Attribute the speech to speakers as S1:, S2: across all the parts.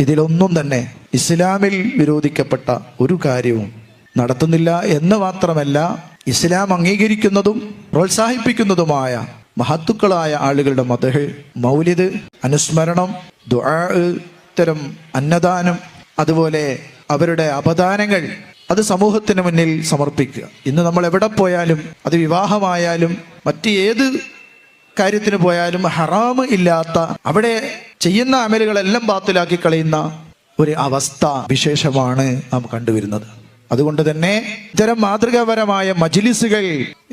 S1: ഇതിലൊന്നും തന്നെ ഇസ്ലാമിൽ വിരോധിക്കപ്പെട്ട ഒരു കാര്യവും നടത്തുന്നില്ല എന്ന് മാത്രമല്ല, ഇസ്ലാം അംഗീകരിക്കുന്നതും പ്രോത്സാഹിപ്പിക്കുന്നതുമായ മഹത്തുക്കളായ ആളുകളുടെ മദ്ഹ്, മൗലിദ്, അനുസ്മരണം, ദുആ, ഇത്തരം അന്നദാനം, അതുപോലെ അവരുടെ അപദാനങ്ങൾ അത് സമൂഹത്തിന് മുന്നിൽ സമർപ്പിക്കുക. ഇന്ന് നമ്മൾ എവിടെ പോയാലും, അത് വിവാഹമായാലും മറ്റ് ഏത് കാര്യത്തിന് പോയാലും ഹറാം ഇല്ലാത്ത, അവിടെ ചെയ്യുന്ന അമലുകളെല്ലാം ബാത്തിലാക്കി കളയുന്ന ഒരു അവസ്ഥ വിശേഷമാണ് നാം കണ്ടുവരുന്നത്. അതുകൊണ്ട് തന്നെ ഇത്തരം മാതൃകാപരമായ മജ്ലിസുകൾ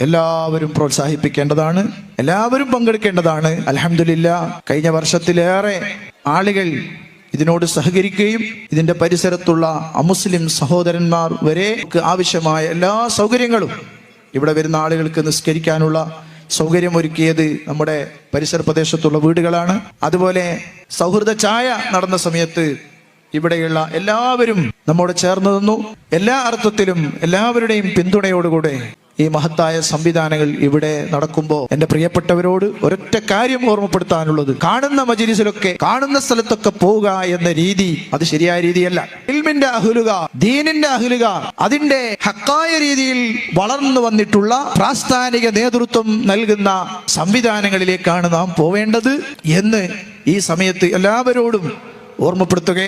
S1: എല്ലാവരും പ്രോത്സാഹിപ്പിക്കേണ്ടതാണ്, എല്ലാവരും പങ്കെടുക്കേണ്ടതാണ്. അൽഹംദുലില്ലാഹ്, കഴിഞ്ഞ വർഷത്തിലേറെ ആളുകൾ ഇതിനോട് സഹകരിക്കുകയും ഇതിന്റെ പരിസരത്തുള്ള അമുസ്ലിം സഹോദരന്മാർ വരെ ആവശ്യമായ എല്ലാ സൗകര്യങ്ങളും, ഇവിടെ വരുന്ന ആളുകൾക്ക് നിസ്കരിക്കാനുള്ള സൗകര്യം ഒരുക്കിയത് നമ്മുടെ പരിസര പ്രദേശത്തുള്ള വീടുകളാണ്. അതുപോലെ സൗഹൃദ ചായ നടന്ന സമയത്ത് ഇവിടെയുള്ള എല്ലാവരും നമ്മോട് ചേർന്ന് നിന്നു. എല്ലാ അർത്ഥത്തിലും എല്ലാവരുടെയും പിന്തുണയോടുകൂടെ ഈ മഹത്തായ സംവിധാനങ്ങൾ ഇവിടെ നടക്കുമ്പോൾ എൻ്റെ പ്രിയപ്പെട്ടവരോട് ഒരൊറ്റ കാര്യം ഓർമ്മപ്പെടുത്താനുള്ളത്, കാണുന്ന മജ്ലിസിലൊക്കെ, കാണുന്ന സ്ഥലത്തൊക്കെ പോവുക എന്ന രീതി അത് ശരിയായ രീതിയല്ല. ഇൽമിന്റെ അഹ്ലുക, ദീനിന്റെ അഹ്ലുക, അതിന്റെ ഹക്കായ രീതിയിൽ വളർന്നു വന്നിട്ടുള്ള പ്രാസ്ഥാനിക നേതൃത്വം നൽകുന്ന സംവിധാനങ്ങളിലേക്കാണ് നാം പോവേണ്ടത് എന്ന് ഈ സമയത്ത് എല്ലാവരോടും ഓർമ്മപ്പെടുത്തുക.